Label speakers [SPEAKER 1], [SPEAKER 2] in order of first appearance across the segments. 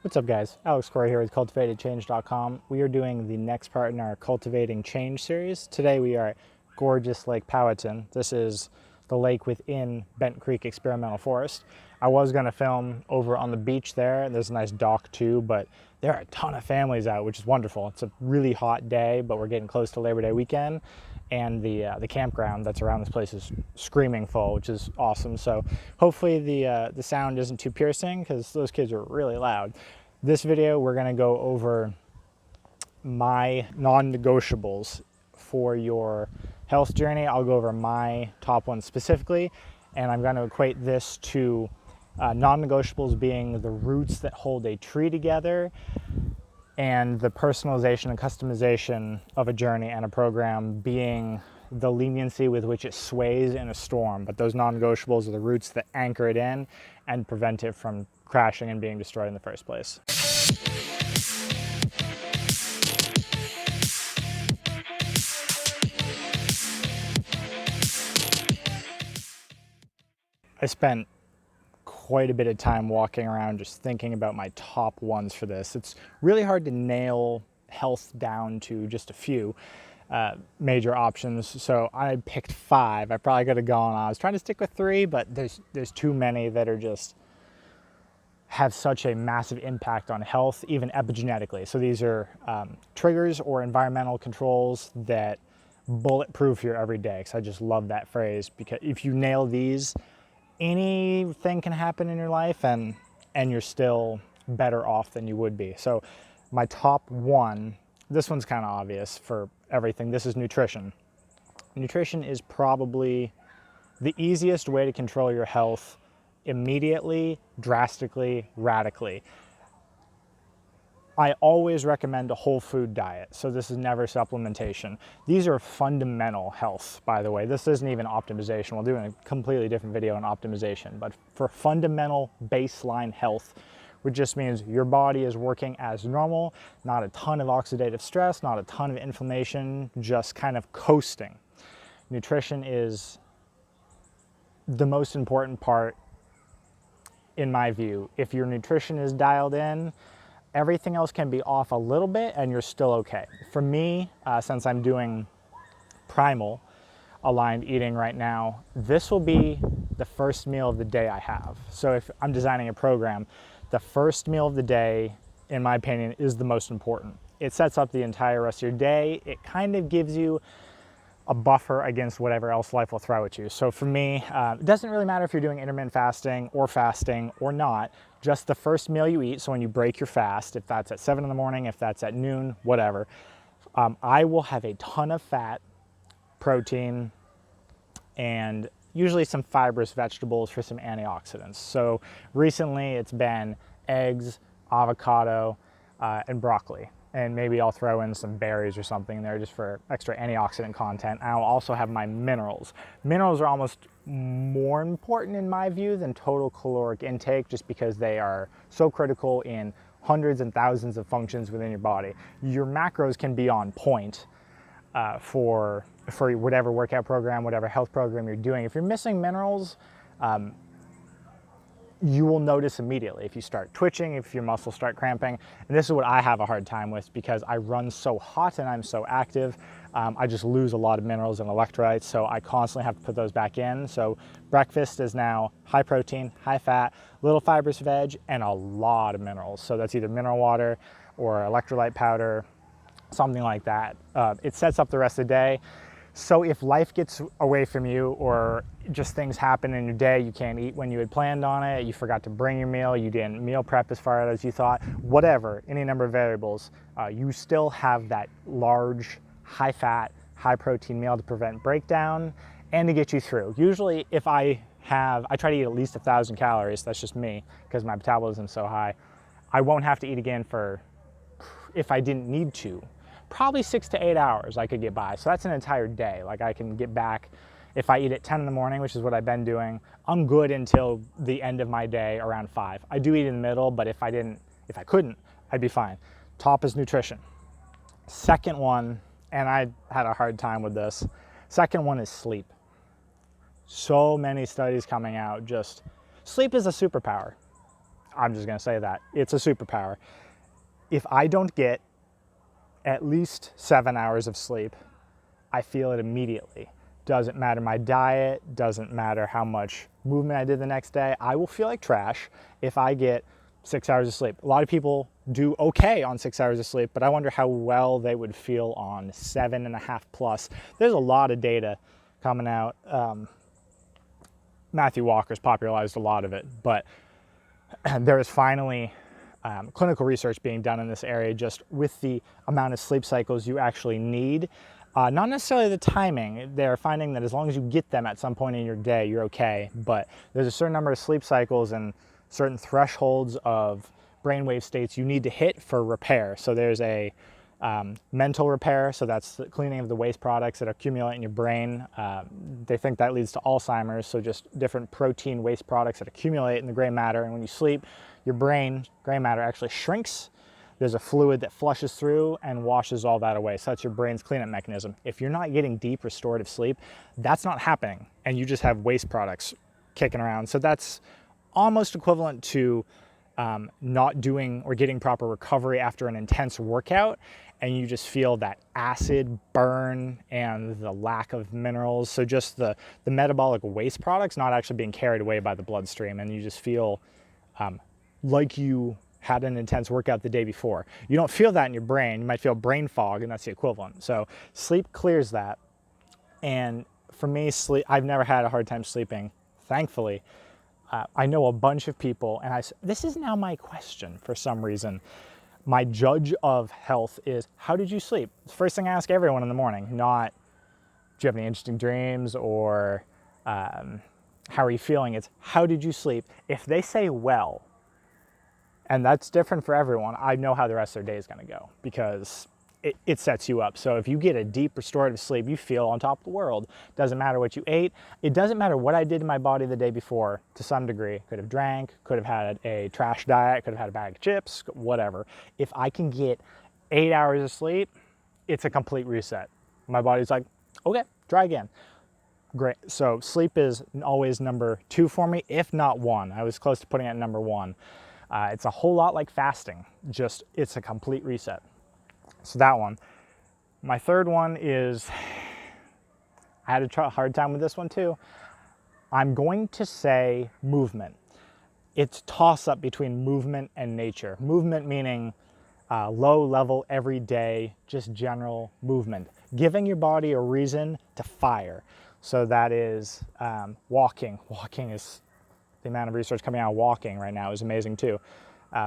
[SPEAKER 1] What's up, guys? Alex Corey here with cultivatedchange.com. We are doing the next part in our Cultivating Change series. Today we are at gorgeous Lake Powhatan. This is the lake within Bent Creek Experimental Forest. I was going to film over on the beach there. There's a nice dock too, but there are a ton of families out, which is wonderful. It's a really hot day, but we're getting close to Labor Day weekend, and the campground that's around this place is screaming full, which is awesome. So hopefully the sound isn't too piercing, because those kids are really loud. This video, we're going to go over my non-negotiables for your health journey. I'll go over my top ones specifically, and I'm going to equate this to non-negotiables being the roots that hold a tree together, and the personalization and customization of a journey and a program being the leniency with which it sways in a storm. But those non-negotiables are the roots that anchor it in and prevent it from crashing and being destroyed in the first place. I spent quite a bit of time walking around just thinking about my top ones for this. It's really hard to nail health down to just a few major options, so I picked 5. I probably could have gone on. I was trying to stick with 3, but there's too many that are just have such a massive impact on health, even epigenetically. So these are triggers or environmental controls that bulletproof your everyday, because I just love that phrase, because if you nail these, anything can happen in your life and you're still better off than you would be. So my top one, this one's kind of obvious for everything. This is nutrition. Nutrition is probably the easiest way to control your health immediately, drastically, radically. I always recommend a whole food diet, so this is never supplementation. These are fundamental health, by the way. This isn't even optimization. We'll do a completely different video on optimization, but for fundamental baseline health, which just means your body is working as normal, not a ton of oxidative stress, not a ton of inflammation, just kind of coasting. Nutrition is the most important part, in my view. If your nutrition is dialed in, everything else can be off a little bit and you're still okay. For me, since I'm doing primal aligned eating right now, this will be the first meal of the day I have. So if I'm designing a program, the first meal of the day, in my opinion, is the most important. It sets up the entire rest of your day. It kind of gives you a buffer against whatever else life will throw at you. So for me, it doesn't really matter if you're doing intermittent fasting or not, just the first meal you eat. So when you break your fast, if that's at 7 in the morning, if that's at noon, whatever, I will have a ton of fat, protein, and usually some fibrous vegetables for some antioxidants. So recently it's been eggs, avocado, and broccoli. And maybe I'll throw in some berries or something there just for extra antioxidant content. And I'll also have my minerals. Minerals are almost more important in my view than total caloric intake, just because they are so critical in hundreds and thousands of functions within your body. Your macros can be on point for whatever workout program, whatever health program you're doing. If you're missing minerals, you will notice immediately if you start twitching, if your muscles start cramping. And this is what I have a hard time with, because I run so hot and I'm so active. I just lose a lot of minerals and electrolytes, so I constantly have to put those back in. So breakfast is now high protein, high fat, little fibrous veg, and a lot of minerals. So that's either mineral water or electrolyte powder, something like that. It sets up the rest of the day. So if life gets away from you, or just things happen in your day, you can't eat when you had planned on it, you forgot to bring your meal, you didn't meal prep as far as you thought, whatever, any number of variables, you still have that large, high fat, high protein meal to prevent breakdown and to get you through. Usually if I try to eat at least 1,000 calories, that's just me, because my metabolism's so high. I won't have to eat again for, if I didn't need to, probably 6 to 8 hours I could get by. So that's an entire day. Like I can get back, if I eat at 10 in the morning, which is what I've been doing, I'm good until the end of my day around 5. I do eat in the middle, but if I couldn't, I'd be fine. Top is nutrition. Second one, and I had a hard time with this, second one is sleep. So many studies coming out, just sleep is a superpower. I'm just gonna say that. It's a superpower. If I don't get at least 7 hours of sleep, I feel it immediately. Doesn't matter my diet, doesn't matter how much movement I did the next day. I will feel like trash if I get 6 hours of sleep. A lot of people do okay on 6 hours of sleep, but I wonder how well they would feel on 7.5 plus. There's a lot of data coming out. Matthew Walker's popularized a lot of it, but there is finally clinical research being done in this area just with the amount of sleep cycles you actually need. Not necessarily the timing. They're finding that as long as you get them at some point in your day, you're okay. But there's a certain number of sleep cycles and certain thresholds of brainwave states you need to hit for repair. So there's a mental repair, so that's the cleaning of the waste products that accumulate in your brain. They think that leads to Alzheimer's, so just different protein waste products that accumulate in the gray matter. And when you sleep, your brain, gray matter, actually shrinks. There's a fluid that flushes through and washes all that away. So that's your brain's cleanup mechanism. If you're not getting deep restorative sleep, that's not happening, and you just have waste products kicking around. So that's almost equivalent to not doing or getting proper recovery after an intense workout, and you just feel that acid burn and the lack of minerals. So just the metabolic waste products not actually being carried away by the bloodstream, and you just feel like you had an intense workout the day before. You don't feel that in your brain. You might feel brain fog, and that's the equivalent. So sleep clears that. And for me, sleep, I've never had a hard time sleeping, thankfully. I know a bunch of people, and this is now my question for some reason. My judge of health is, how did you sleep? It's the first thing I ask everyone in the morning, not, do you have any interesting dreams, or how are you feeling? It's, how did you sleep? If they say well, and that's different for everyone, I know how the rest of their day is going to go, because it sets you up. So if you get a deep restorative sleep, you feel on top of the world. Doesn't matter what you ate. It doesn't matter what I did to my body the day before, to some degree. Could have drank, could have had a trash diet, could have had a bag of chips, whatever. If I can get 8 hours of sleep, it's a complete reset. My body's like, okay, try again. Great. So sleep is always number 2 for me, if not 1. I was close to putting it at number 1. It's a whole lot like fasting, just it's a complete reset. So that one. My third one is, I had a hard time with this one too. I'm going to say movement. It's toss up between movement and nature. Movement meaning low level, everyday, just general movement. Giving your body a reason to fire. So that is walking. Walking is, the amount of research coming out of walking right now is amazing too.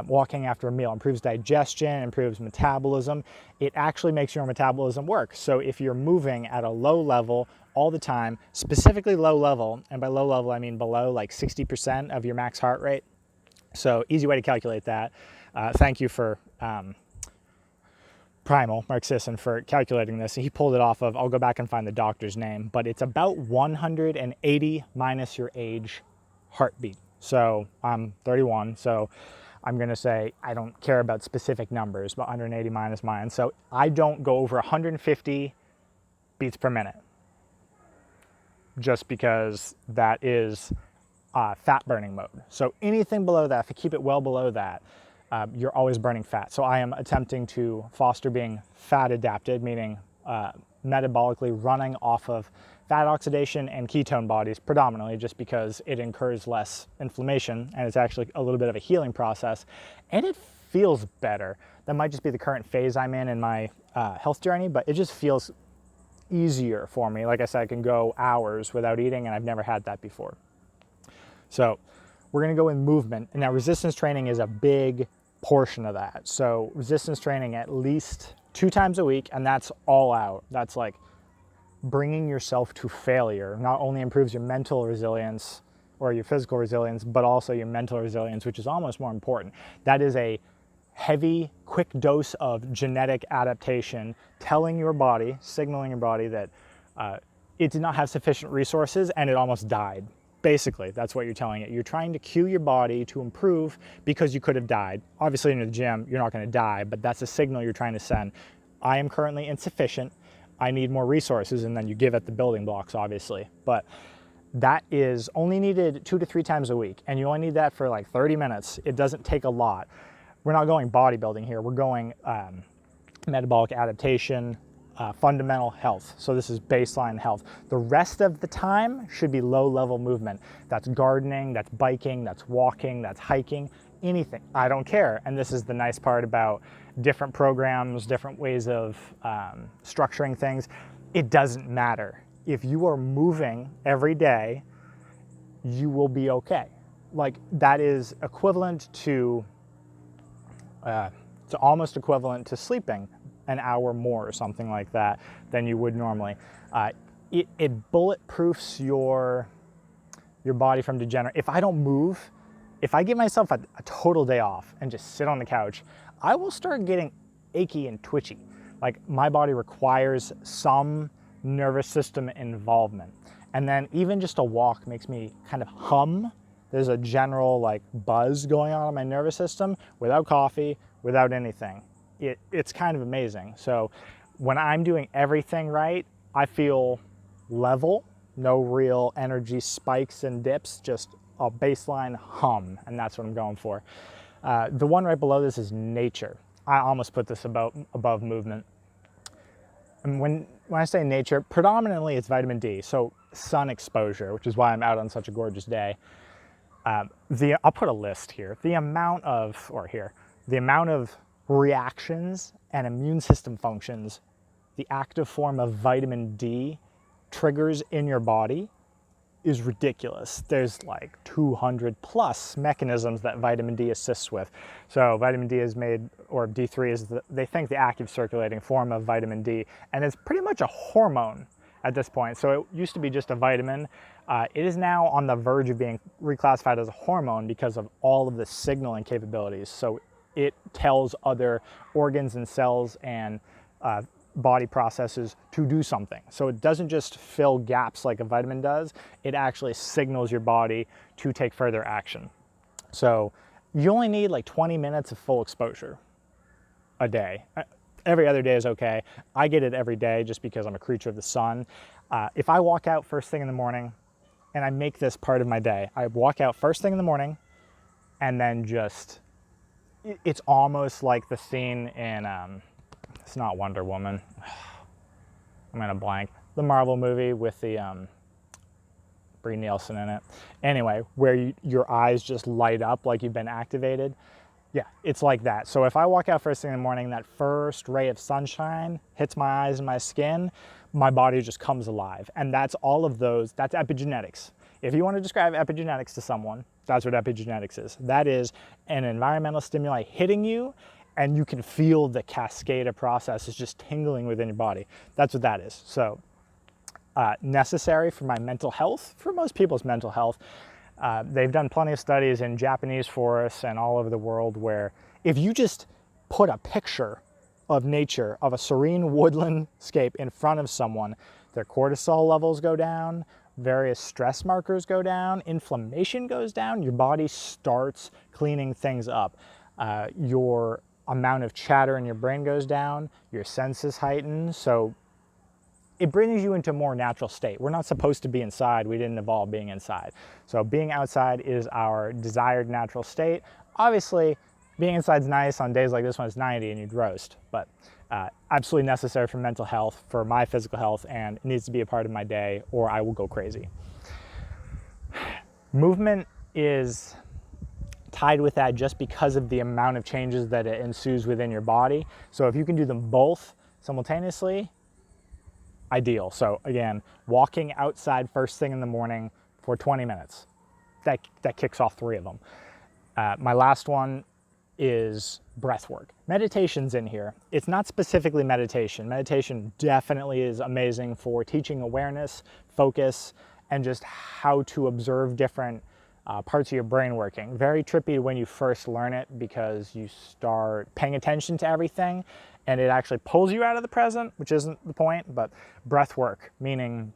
[SPEAKER 1] Walking after a meal improves digestion, improves metabolism. It actually makes your metabolism work. So if you're moving at a low level all the time, specifically low level, and by low level I mean below like 60% of your max heart rate. So easy way to calculate that. Thank you for Primal, Mark Sisson, for calculating this. He pulled it off of, I'll go back and find the doctor's name, but it's about 180 minus your age heartbeat. So I'm 31, so I'm gonna say I don't care about specific numbers, but 180 minus mine. So I don't go over 150 beats per minute, just because that is fat burning mode. So anything below that, if you keep it well below that, you're always burning fat. So I am attempting to foster being fat adapted, meaning metabolically running off of fat oxidation and ketone bodies predominantly, just because it incurs less inflammation and it's actually a little bit of a healing process, and it feels better. That might just be the current phase I'm in my health journey, but it just feels easier for me. Like I said, I can go hours without eating, and I've never had that before. So we're gonna go with movement. And now resistance training is a big portion of that. So resistance training at least 2 times a week, and that's all out. That's like bringing yourself to failure. Not only improves your mental resilience or your physical resilience, but also your mental resilience, which is almost more important. That is a heavy, quick dose of genetic adaptation, telling your body, signaling your body that it did not have sufficient resources and it almost died. Basically, that's what you're telling it. You're trying to cue your body to improve because you could have died. Obviously in the gym, you're not gonna die, but that's a signal you're trying to send. I am currently insufficient. I need more resources, and then you give it the building blocks, obviously. But That is only needed 2 to 3 times a week, and you only need that for like 30 minutes. It doesn't take a lot. We're not going bodybuilding here. We're going metabolic adaptation, fundamental health. So this is baseline health. The rest of the time should be low-level movement. That's gardening, that's biking, that's walking, that's hiking, anything. I don't care. And this is the nice part about different programs, different ways of structuring things. It doesn't matter. If you are moving every day, you will be okay. Like, that is equivalent to, it's almost equivalent to sleeping an hour more or something like that than you would normally. It bulletproofs your body from degenerate. If I don't move, if I give myself a total day off and just sit on the couch, I will start getting achy and twitchy. Like, my body requires some nervous system involvement. And then even just a walk makes me kind of hum. There's a general like buzz going on in my nervous system without coffee, without anything. It's kind of amazing. So when I'm doing everything right, I feel level, no real energy spikes and dips, just a baseline hum, and that's what I'm going for. The one right below this is nature. I almost put this above movement. And when I say nature, predominantly it's vitamin D, so sun exposure, which is why I'm out on such a gorgeous day. I'll put a list here. The amount of reactions and immune system functions the active form of vitamin D triggers in your body is ridiculous. There's like 200 plus mechanisms that vitamin D assists with. So vitamin D is made, or D3 is, they think the active circulating form of vitamin D, and it's pretty much a hormone at this point. So it used to be just a vitamin. It is now on the verge of being reclassified as a hormone because of all of the signaling capabilities. So it tells other organs and cells and body processes to do something. So it doesn't just fill gaps like a vitamin does, it actually signals your body to take further action. So you only need like 20 minutes of full exposure a day. Every other day is okay. I get it every day just because I'm a creature of the sun. If I walk out first thing in the morning, and I make this part of my day, I walk out first thing in the morning, and then just, it's almost like the scene in, it's not Wonder Woman, I'm gonna blank, the Marvel movie with the Brie Nielsen in it. Anyway, where your eyes just light up like you've been activated. Yeah, it's like that. So if I walk out first thing in the morning, that first ray of sunshine hits my eyes and my skin, my body just comes alive. And that's all of those, that's epigenetics. If you want to describe epigenetics to someone, that's what epigenetics is. That is an environmental stimuli hitting you, and you can feel the cascade of processes just tingling within your body. That's what that is. So necessary for my mental health, for most people's mental health. They've done plenty of studies in Japanese forests and all over the world where if you just put a picture of nature, of a serene woodland scape in front of someone, their cortisol levels go down, various stress markers go down, inflammation goes down, your body starts cleaning things up. Your amount of chatter in your brain goes down, your senses heighten, so it brings you into a more natural state. We're not supposed to be inside. We didn't evolve being inside. So being outside is our desired natural state. Obviously, being inside is nice on days like this when it's 90 and you'd roast, but absolutely necessary for mental health, for my physical health, and it needs to be a part of my day or I will go crazy. Movement is tied with that just because of the amount of changes that it ensues within your body. So if you can do them both simultaneously, ideal. So again, walking outside first thing in the morning for 20 minutes. That kicks off 3 of them. My last one is breathwork. Meditation's in here. It's not specifically meditation. Meditation definitely is amazing for teaching awareness, focus, and just how to observe different parts of your brain working. Very trippy when you first learn it because you start paying attention to everything and it actually pulls you out of the present, which isn't the point, but breath work, meaning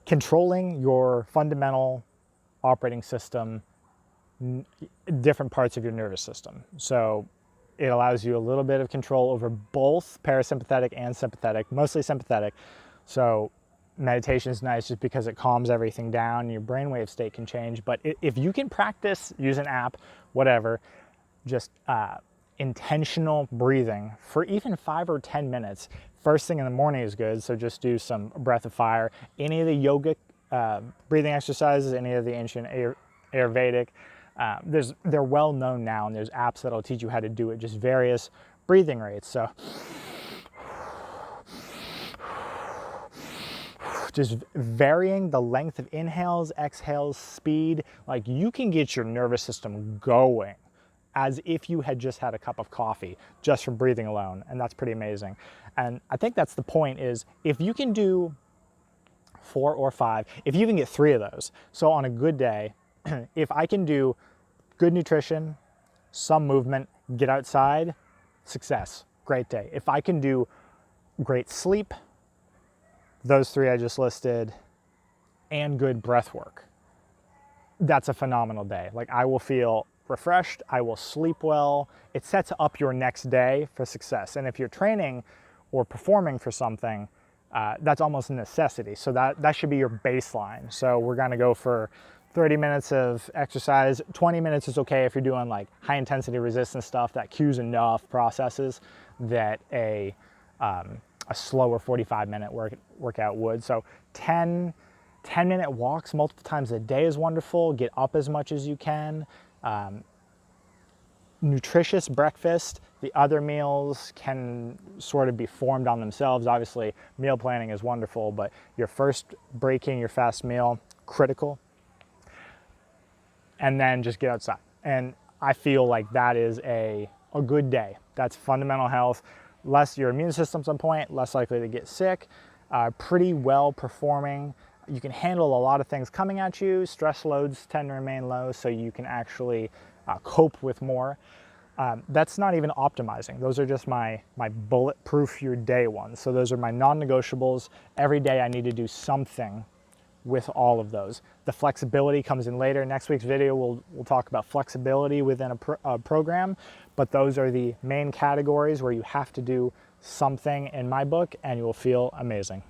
[SPEAKER 1] controlling your fundamental operating system, different parts of your nervous system. So it allows you a little bit of control over both parasympathetic and sympathetic, mostly sympathetic. So Meditation is nice just because it calms everything down. Your brainwave state can change. But if you can practice, use an app, whatever, just intentional breathing for even 5 or 10 minutes. First thing in the morning is good, so just do some breath of fire. Any of the yoga breathing exercises, any of the ancient Ayurvedic, they're well known now, and there's apps that'll teach you how to do it, just various breathing rates. So just varying the length of inhales, exhales, speed, like you can get your nervous system going as if you had just had a cup of coffee just from breathing alone, and that's pretty amazing. And I think that's the point, is if you can do 4 or 5, if you even get 3 of those. So on a good day, if I can do good nutrition, some movement, get outside, success, great day. If I can do great sleep, those 3 I just listed, and good breath work, that's a phenomenal day. Like, I will feel refreshed, I will sleep well. It sets up your next day for success. And if you're training or performing for something, that's almost a necessity. So that should be your baseline. So we're gonna go for 30 minutes of exercise. 20 minutes is okay if you're doing like high intensity resistance stuff that cues enough processes that a slower 45-minute workout would. So 10-minute walks multiple times a day is wonderful. Get up as much as you can. Nutritious breakfast. The other meals can sort of be formed on themselves. Obviously, meal planning is wonderful, but your first breaking your fast meal, critical. And then just get outside. And I feel like that is a good day. That's fundamental health. Your immune system's on point, less likely to get sick, pretty well performing. You can handle a lot of things coming at you. Stress loads tend to remain low, so you can actually cope with more. That's not even optimizing. Those are just my bulletproof your day ones. So those are my non-negotiables. Every day I need to do something with all of those. The flexibility comes in later. Next week's video, we'll talk about flexibility within a program, but those are the main categories where you have to do something in my book, and you will feel amazing.